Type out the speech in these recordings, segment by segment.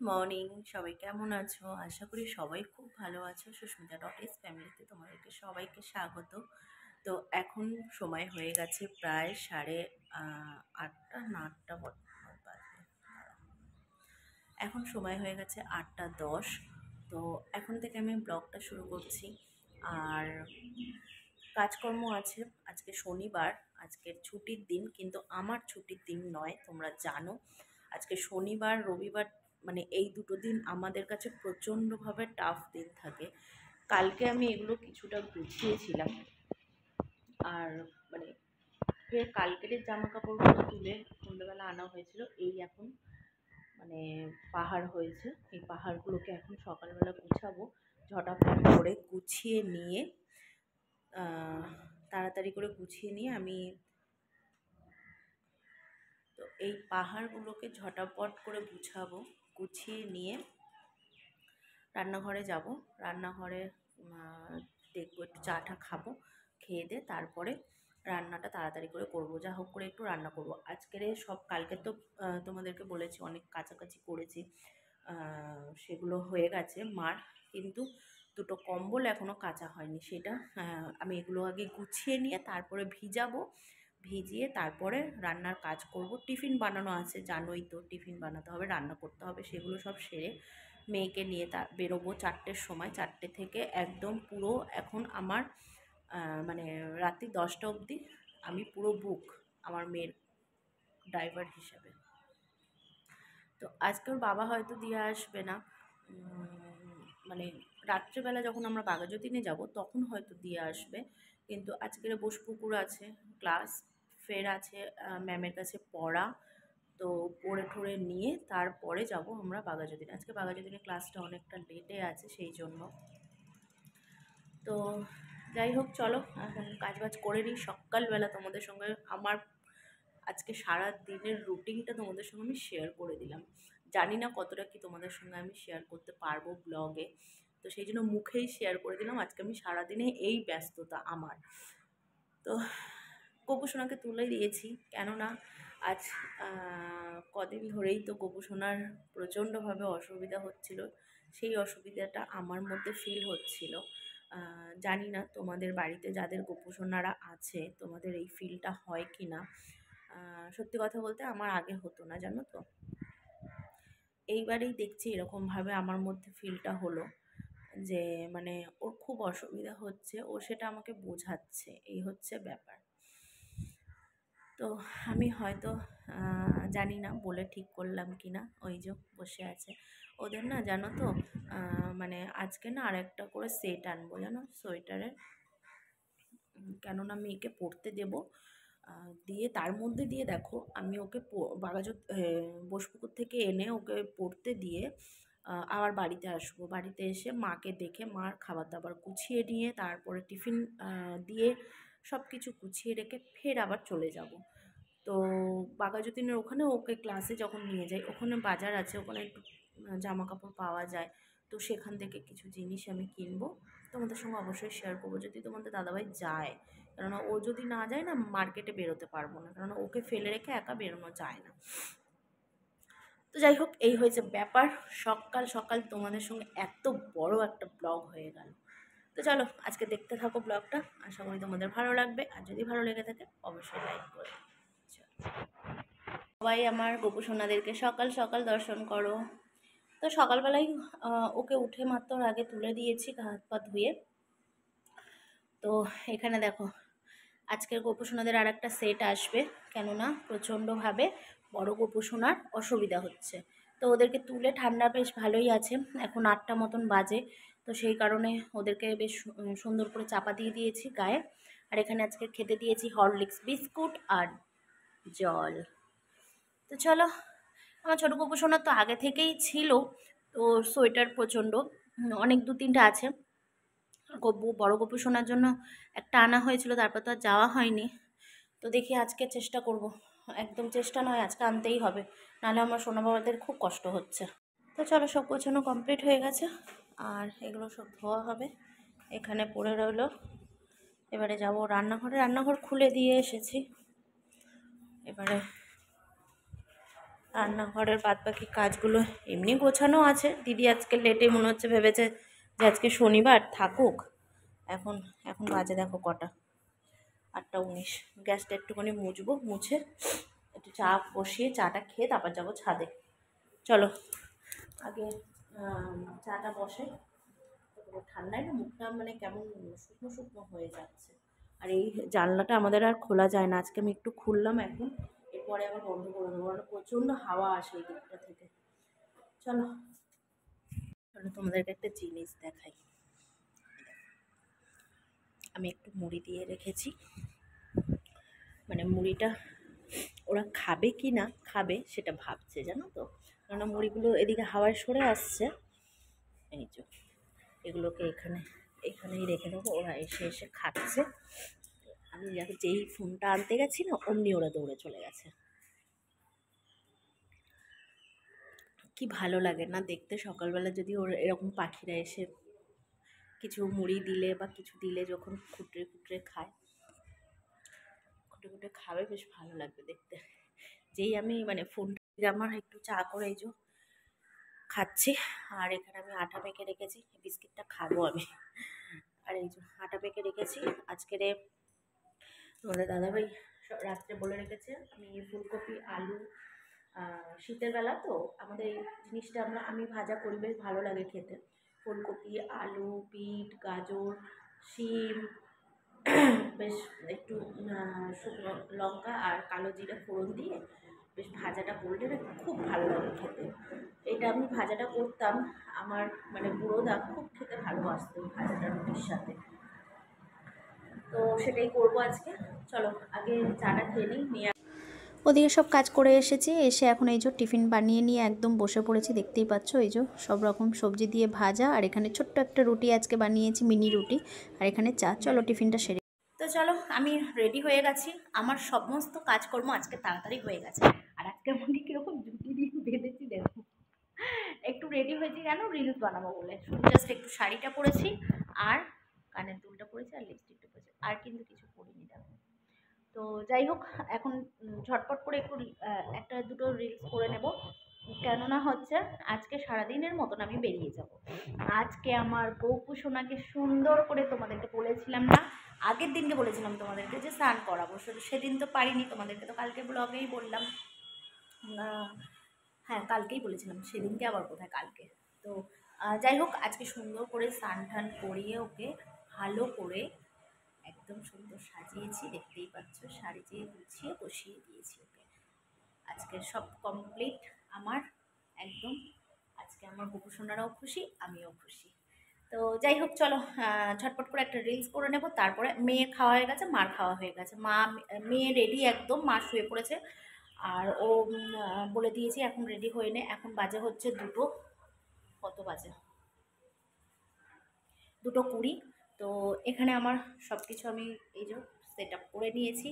Morning, সবাই কেমন আছো? আশা করি সবাই খুব ভালো আছো। সুস্মিতা ডট ফ্যামিলিতে তোমাদেরকে সবাইকে স্বাগত। তো এখন সময় হয়ে গেছে প্রায় সাড়ে আটটা না আটটা বাজে। এখন সময় হয়ে গেছে 8:10। তো এখন থেকে আমি ব্লগটা শুরু করছি। আর কাজকর্ম আছে। আজকে শনিবার, আজকের ছুটির দিন, কিন্তু আমার ছুটির দিন নয়, তোমরা জানো। আজকে শনিবার রবিবার, মানে এই দুটো দিন আমাদের কাছে প্রচণ্ডভাবে টাফ দিন থাকে। কালকে আমি এগুলো কিছুটা গুছিয়েছিলাম, আর মানে ফের কালকের জামা কাপড়গুলো তুলে সন্ধ্যাবেলা আনা হয়েছিল। এই এখন মানে পাহাড় হয়েছে, এই পাহাড়গুলোকে এখন সকালবেলা গুছাবো। ঝটাফট করে গুছিয়ে নিয়ে তাড়াতাড়ি করে গুছিয়ে নিয়ে আমি তো এই পাহাড়গুলোকে ঝটাপট করে গুছিয়ে নিয়ে রান্নাঘরে যাব। রান্নাঘরে দেখবো, একটু চাটা খাবো, খেয়ে দিয়ে তারপরে রান্নাটা তাড়াতাড়ি করে করব। যা হোক করে একটু রান্না করব আজকের সব। কালকে তো তোমাদেরকে বলেছি অনেক কাছাকাছি করেছি, সেগুলো হয়ে গেছে মার, কিন্তু দুটো কম্বল এখনও কাচা হয়নি। সেটা আমি এগুলো আগে গুছিয়ে নিয়ে তারপরে ভিজিয়ে তারপরে রান্নার কাজ করব। টিফিন বানানো আছে, জানোই তো, টিফিন বানাতে হবে, রান্না করতে হবে, সেগুলো সব সেরে মেয়েকে নিয়ে বেরোবো 4টের সময়। 4টে থেকে একদম পুরো এখন আমার মানে রাত্রি 10টা অবধি আমি পুরো বুক আমার মেয়ের ড্রাইভার হিসাবে। তো আজকে ওর বাবা হয়তো দিয়ে আসবে না, মানে রাত্রেবেলা যখন আমরা বাঘাযতীনে যাব তখন হয়তো দিয়ে আসবে। কিন্তু আজকের বোসপুকুর আছে, ক্লাস ফের আছে, ম্যামের কাছে পড়া, তো পড়ে ঠড়ে নিয়ে তারপরে যাব আমরা বাঘাযতীনে। আজকে বাঘাযতীনে ক্লাসটা অনেকটা লেটে আছে, সেই জন্য। তো যাই হোক, চলো এখন কাজবাজ করে নিই। সকালবেলা তোমাদের সঙ্গে আমার আজকে সারা দিনের রুটিনটা তোমাদের সঙ্গে আমি শেয়ার করে দিলাম। জানি না কতটা কি তোমাদের সঙ্গে আমি শেয়ার করতে পারবো ব্লগে, তো সেই জন্য মুখেই শেয়ার করে দিলাম। আজকে আমি সারাদিনে এই ব্যস্ততা আমার। তো গোপুসোনাকে তুলে দিয়েছি, কেননা আজ কদিন ধরেই তো গোপুসোনার প্রচণ্ডভাবে অসুবিধা হচ্ছিল। সেই অসুবিধাটা আমার মধ্যে ফিল হচ্ছিল। জানি না তোমাদের বাড়িতে যাদের গোপুসোনারা আছে তোমাদের এই ফিলটা হয় কি না। সত্যি কথা বলতে আমার আগে হতো না, জানো তো। এইবারেই দেখছি এরকমভাবে আমার মধ্যে ফিলটা হলো যে মানে ওর খুব অসুবিধা হচ্ছে, ও সেটা আমাকে বোঝাচ্ছে, এই হচ্ছে ব্যাপার। তো আমি হয়তো জানি না বলে ঠিক করলাম কি না। ওই যে বসে আছে ওদের না, জানো তো, মানে আজকে না আরেকটা করে সেট আনবো, জানো, সোয়েটারের। কেননা মেয়েকে পরতে দেবো, দিয়ে তার মধ্যে দিয়ে দেখো আমি ওকে বোসপুকুর থেকে এনে ওকে পড়তে দিয়ে আবার বাড়িতে আসবো। বাড়িতে এসে মাকে দেখে মার খাবার দাবার গুছিয়ে নিয়ে তারপরে টিফিন দিয়ে সব কিছু গুছিয়ে রেখে ফের আবার চলে যাব। তো বাঘাযতীনের ওখানে ওকে ক্লাসে যখন নিয়ে যাই, ওখানে বাজার আছে, ওখানে একটু জামা কাপড় পাওয়া যায়। তো সেখান থেকে কিছু জিনিস আমি কিনবো, তোমাদের সঙ্গে অবশ্যই শেয়ার করবো যদি তোমাদের দাদাভাই যায়। কেননা ও যদি না যায় না, মার্কেটে বেরোতে পারবো না, কেননা ওকে ফেলে রেখে একা বেরোনো যায় না। তো যাই হোক, এই হয়েছে ব্যাপার। সকাল সকাল তোমাদের সঙ্গে এত বড় একটা ব্লগ হয়ে গেল। তো চলো আজকে দেখতে থাকো ব্লগটা, আশা করি তোমাদের ভালো লাগবে। আর যদি ভালো লেগে থাকে অবশ্যই লাইক করে সবাই আমার গোপুসোনাদেরকে সকাল সকাল দর্শন করো। তো সকালবেলায় ওকে উঠে মাত্র আগে তুলে দিয়েছি হাত পা ধুয়ে। তো এখানে দেখো আজকের গোপুসোনাদের আর একটা সেট আসবে, কেননা প্রচণ্ডভাবে বড় গোপুসোনার অসুবিধা হচ্ছে। তো ওদেরকে তুলে, ঠান্ডা বেশ ভালোই আছে, এখন 8টা মতন বাজে। তো সেই কারণে ওদেরকে বেশ সুন্দর করে চাপা দিয়ে দিয়েছি গায়ে। আর এখানে আজকে খেতে দিয়েছি হরলিক্স বিস্কুট আর জল। তো চলো, আমার ছোটো গোপুসোনার তো আগে থেকেই ছিল, তো সোয়েটার প্রচণ্ড অনেক 2-3টা আছে। বড় গপু শোনার জন্য একটা আনা হয়েছিল, তারপর তো আর যাওয়া হয়নি। তো দেখি আজকে চেষ্টা করব, একদম চেষ্টা নয়, আজকে আনতেই হবে, নাহলে আমার সোনা বাবাদের খুব কষ্ট হচ্ছে। তো চলো, সব গোছানো কমপ্লিট হয়ে গেছে, আর এগুলো সব ধোয়া হবে, এখানে পড়ে রইলো। এবারে যাব রান্নাঘরে, রান্নাঘর খুলে দিয়ে এসেছি। এবারে রান্নাঘরের বাদ বাকি কাজগুলো এমনি গোছানো আছে। দিদি আজকে লেটে মনে হচ্ছে ভেবেছে যে আজকে শনিবার থাকুক। এখন এখন বাজে দেখো কটা, 8:19। গ্যাসটা একটুখানি মুছবো, মুছে একটু চা বসিয়ে চাটা খেয়ে তারপর যাবো ছাদে। চলো আগে চাটা বসে। ঠান্ডায় না মুখটা মানে কেমন শুকনো শুকনো হয়ে যাচ্ছে। আর এই জানলাটা আমাদের আর খোলা যায় না, আজকে আমি একটু খুললাম এখন, এরপরে আবার বন্ধ করে দেবো, কারণ প্রচণ্ড হাওয়া আসে এই দিকটা থেকে। চলো চলো তোমাদেরকে একটা জিনিস দেখাই। আমি একটু মুড়ি দিয়ে রেখেছি, মানে মুড়িটা ওরা খাবে কি না খাবে সেটা ভাবছে, জানো তো, কেননা মুড়িগুলো এদিকে হাওয়ায় সরে আসছে। এই যে এগুলোকে এখানেই রেখে দেবো, ওরা এসে এসে খাচ্ছে। আমি যেই ফোনটা আনতে গেছি না অমনি ওরা দৌড়ে চলে গেছে। কি ভালো লাগে না দেখতে, সকালবেলা যদি ওরা এরকম পাখিরা এসে কিছু মুড়ি দিলে বা কিছু দিলে যখন খুঁটরে খুঁটরে খায়, খুঁটে খুঁটে খাবে, বেশ ভালো লাগবে দেখতে। যেই আমি মানে ফোনটা আমার একটু চা করে এই যে খাচ্ছি, আর এখানে আমি আটা মেখে রেখেছি, বিস্কিটটা খাবো আমি। আর এই যে আটা মেখে রেখেছি, আজকের তোমাদের দাদাভাই রাত্রে বলে রেখেছে আমি ফুলকপি আলু, শীতের বেলা তো আমাদের এই জিনিসটা আমি ভাজা করি, বেশ ভালো লাগে খেতে। ফুলকপি আলু বিট গাজর শিম বেশ একটু শুকনো লঙ্কা আর কালো জিরা ফোড়ন দিয়ে বেশ ভাজাটা করলে না খুব ভালো লাগে খেতে। এটা আমি ভাজাটা করতাম, আমার মানে বুড়োদা খুব খেতে ভালোবাসতো এই ভাজাটা রুটির সাথে, তো সেটাই করবো আজকে। চলো আগে চাটা খেয়ে নিই। ওদিকে সব কাজ করে এসেছি, এসে এখন এই যে টিফিন বানিয়ে নিয়ে একদম বসে পড়েছি, দেখতেই পাচ্ছ এই যে সব রকম সবজি দিয়ে ভাজা, আর এখানে ছোট্ট একটা রুটি আজকে বানিয়েছি, মিনি রুটি, আর এখানে চা। চলো টিফিনটা সেরে। তো চলো আমি রেডি হয়ে গেছি, আমার সমস্ত কাজকর্ম আজকে তাড়াতাড়ি হয়ে গেছে। আর আজকে আমাকে কীরকম জুটি দিয়ে বেঁধেছি দেখো, একটু রেডি হয়েছি কেন, রিলস বানাবো বলে। শুধু জাস্ট একটু শাড়িটা পরেছি আর কানের দুলটা পরেছি আর লিপস্টিকটা পরেছি, আর কিন্তু কিছু পরিনি দেখো। তো যাই হোক এখন ঝটপট করে একটু একটা দুটো রিলস করে নেব, কেননা হচ্ছে আজকে সারাদিনের মতন আমি বেরিয়ে যাব। আজকে আমার গপু সোনাকে সুন্দর করে, তোমাদেরকে বলেছিলাম না, আগের দিনকে বলেছিলাম তোমাদেরকে যে স্নান করাবো, সেদিন তো পারিনি, তোমাদেরকে তো কালকে ব্লগেই বললাম, হ্যাঁ কালকেই বলেছিলাম, সেদিনকে আবার কোথায় কালকে। তো যাই হোক আজকে সুন্দর করে স্নান টান করিয়ে ওকে ভালো করে একদম সুন্দর সাজিয়েছি, দেখতেই পাচ্ছ, সাজিয়ে গুছিয়ে বসিয়ে দিয়েছি ওকে। আজকে সব কমপ্লিট আমার একদম। আজকে আমার গোপুসোনারাও খুশি, আমিও খুশি। তো যাই হোক চলো ঝটপট করে একটা রিলস করে নেব, তারপরে মেয়ে খাওয়া হয়ে গেছে, মার খাওয়া হয়ে গেছে, মেয়ে রেডি একদম, মা শুয়ে পড়েছে। আর ও বলে দিয়েছি এখন রেডি হয়ে নে, এখন বাজে হচ্ছে 2টো, কত বাজে 2:20। তো এখানে আমার সব কিছু আমি এই যে সেট আপ করে নিয়েছি,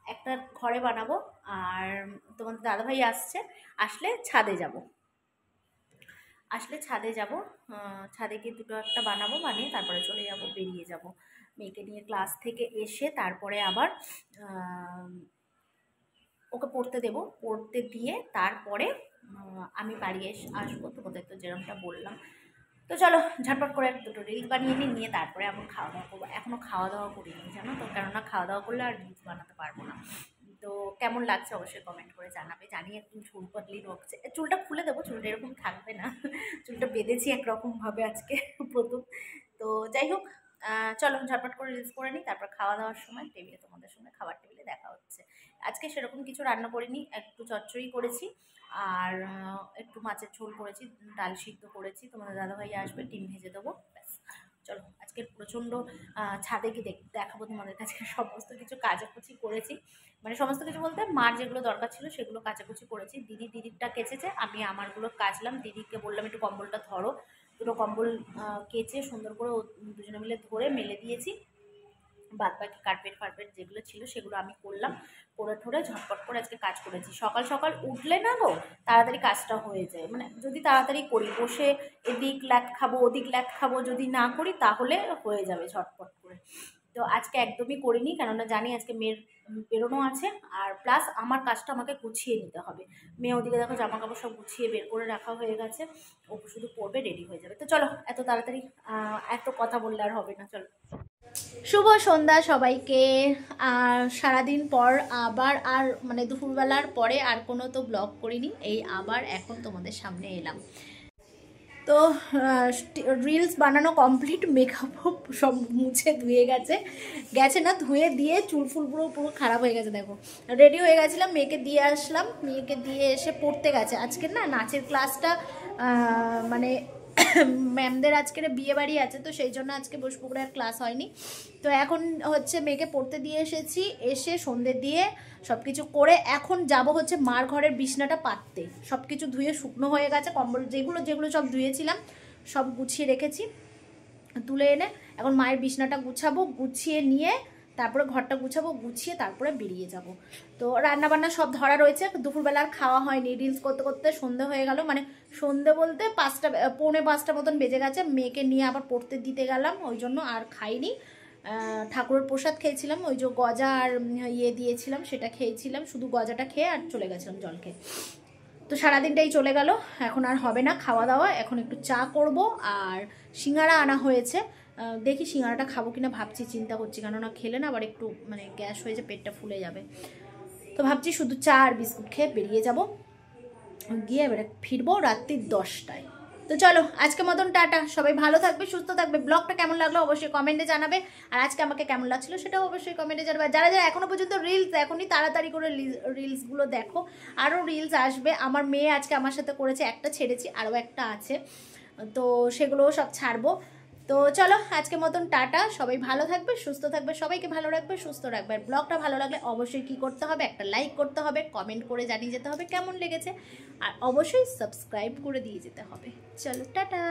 একটা ঘরে বানাবো। আর তোমাদের দাদাভাই আসলে ছাদে যাব, ছাদে গিয়ে দুটো একটা বানাবো, বানিয়ে তারপরে চলে যাব, বেরিয়ে যাব মেয়েকে নিয়ে ক্লাস থেকে এসে। তারপরে আবার ওকে পড়তে দেবো, পড়তে দিয়ে তারপরে আমি বাড়ি আসবো, তোমাদের তো যেরকমটা বললাম। তো চলো ঝটপট করে দুটো রিলস বানিয়ে নিয়ে তারপরে আমি খাওয়া দাওয়া করবো। এখনও খাওয়া দাওয়া করিনি জানো তো, কেননা খাওয়া দাওয়া করলে আর রিলস বানাতে পারবো না। তো কেমন লাগছে অবশ্যই কমেন্ট করে জানাবে। জানি একটু চুল পাতলি রকছে, চুলটা খুলে দেবো, চুলটা এরকম থাকবে না, চুলটা বেঁধেছি একরকমভাবে আজকে প্রথম। তো যাই হোক চলো ঝটপট করে রিলস করে নিই, তারপর খাওয়া দাওয়ার সময় টেবিলে তোমাদের সঙ্গে খাবার টেবিলে দেখা হচ্ছে। আজকে সেরকম কিছু রান্না করিনি, একটু চচ্চড়ি করেছি আর একটু মাছের ঝোল করেছি, ডাল সিদ্ধ করেছি, তোমাদের দাদাভাই আসবে, ডিম ভেজে দেবো, ব্যাস। চলো আজকে প্রচণ্ড ছাদে গিয়ে দেখাবো তোমাদের কাছে সমস্ত কিছু কাচাকুচি করেছি, মানে সমস্ত কিছু বলতে মার যেগুলো দরকার ছিল সেগুলো কাচাকুচি করেছি। দিদিরটা কেচেছে, আমি আমারগুলো কাচলাম, দিদিকে বললাম একটু কম্বলটা ধরো, দুটো কম্বল কেচে সুন্দর করে দুজনে মিলে ধরে মেলে দিয়েছি। বাদ বাকি কার্পেট যেগুলো ছিল সেগুলো আমি করলাম, করে ঠোরে ঝটপট করে আজকে কাজ করেছি। সকাল সকাল উঠলে না গো তাড়াতাড়ি কাজটা হয়ে যায়, মানে যদি তাড়াতাড়ি করি, বসে এদিক ল্যাট খাবো ওদিক ল্যাট খাবো যদি না করি তাহলে হয়ে যাবে ঝটপট করে। তো আজকে একদমই করিনি, কেননা জানি আজকে মেয়ের বেরোনো আছে, আর প্লাস আমার কাজটা আমাকে গুছিয়ে নিতে হবে। মেয়ে ওদিকে দেখো জামা কাপড় সব গুছিয়ে বের করে রাখা হয়ে গেছে, ও শুধু পরবে, রেডি হয়ে যাবে। তো চলো, এত তাড়াতাড়ি এত কথা বললে আর হবে না, চলো। শুভ সন্ধ্যা সবাইকে। আর সারাদিন পর আবার, আর মানে দুপুরবেলার পরে আর কোনো তো ব্লগ করিনি, এই আবার এখন তোমাদের সামনে এলাম। তো রিলস বানানো কমপ্লিট, মেকআপও সব মুছে ধুয়ে গেছে না, ধুয়ে দিয়ে চুল ফুল পুরো পুরো খারাপ হয়ে গেছে। দেখো রেডি হয়ে গেছিলাম, মেয়েকে দিয়ে আসলাম, মেয়েকে দিয়ে এসে পড়তে গেছে। আজকে না নাচের ক্লাসটা মানে ম্যামদের আজকের বিয়ে বাড়ি আছে, তো সেই জন্য আজকে বসপুকুরের ক্লাস হয়নি। তো এখন হচ্ছে মেয়েকে পড়তে দিয়ে এসেছি, এসে সন্ধ্যে দিয়ে সব কিছু করে এখন যাব হচ্ছে মার ঘরের বিছনাটা পাততে। সব কিছু ধুয়ে শুকনো হয়ে গেছে, কম্বল যেগুলো যেগুলো সব ধুয়েছিলাম সব গুছিয়ে রেখেছি, তুলে এনে এখন মায়ের বিছনাটা গুছাবো, গুছিয়ে নিয়ে তারপরে ঘরটা গুছাবো, গুছিয়ে তারপরে বেরিয়ে যাব। তো রান্নাবান্না সব ধরা রয়েছে, দুপুরবেলা আর খাওয়া হয়নি, রিলস করতে করতে সন্ধে হয়ে গেল, মানে সন্ধে বলতে 5টা পৌনে 5টা মতন বেজে গেছে। মেয়েকে নিয়ে আবার পড়তে দিতে গেলাম, ওই জন্য আর খাইনি। ঠাকুরের প্রসাদ খেয়েছিলাম, ওই যে গজা আর ইয়ে দিয়েছিলাম সেটা খেয়েছিলাম, শুধু গজাটা খেয়ে আর চলে গেছিলাম জল খেয়ে। তো সারাদিনটাই চলে গেল, এখন আর হবে না খাওয়া দাওয়া, এখন একটু চা করব। আর সিঙ্গারা আনা হয়েছে, দেখি সিঙ্গারাটা খাবো কিনা ভাবছি, চিন্তা করছি, কেননা খেলে না আবার একটু মানে গ্যাস হয়ে যে পেটটা ফুলে যাবে। তো ভাবছি শুধু চা আর বিস্কুট খেয়ে বেরিয়ে যাব, গিয়ে এবারে ফিরবো রাত্রি 10টায়। তো চলো আজকে মতন টাটা, সবাই ভালো থাকবে, সুস্থ থাকবে। ব্লগটা কেমন লাগলো অবশ্যই কমেন্টে জানাবে, আর আজকে আমাকে কেমন লাগছিল সেটাও অবশ্যই কমেন্টে জানাবে। যারা যারা এখনো পর্যন্ত রিলস এখনই তাড়াতাড়ি করে রিলসগুলো দেখো, আরও রিলস আসবে। আমার মেয়ে আজকে আমার সাথে করেছে, একটা ছেড়েছি, আরও একটা আছে, তো সেগুলোও সব ছাড়বো। তো চলো আজকে মতন টাটা, সবাই ভালো থাকবে, সুস্থ থাকবে, সবাইকে ভালো রাখবে, সুস্থ রাখবে। আর ব্লগটা ভালো লাগলে অবশ্যই কি করতে হবে, একটা লাইক করতে হবে, কমেন্ট করে জানিয়ে যেতে হবে কেমন লেগেছে, আর অবশ্যই সাবস্ক্রাইব করে দিয়ে যেতে হবে। চলো টাটা।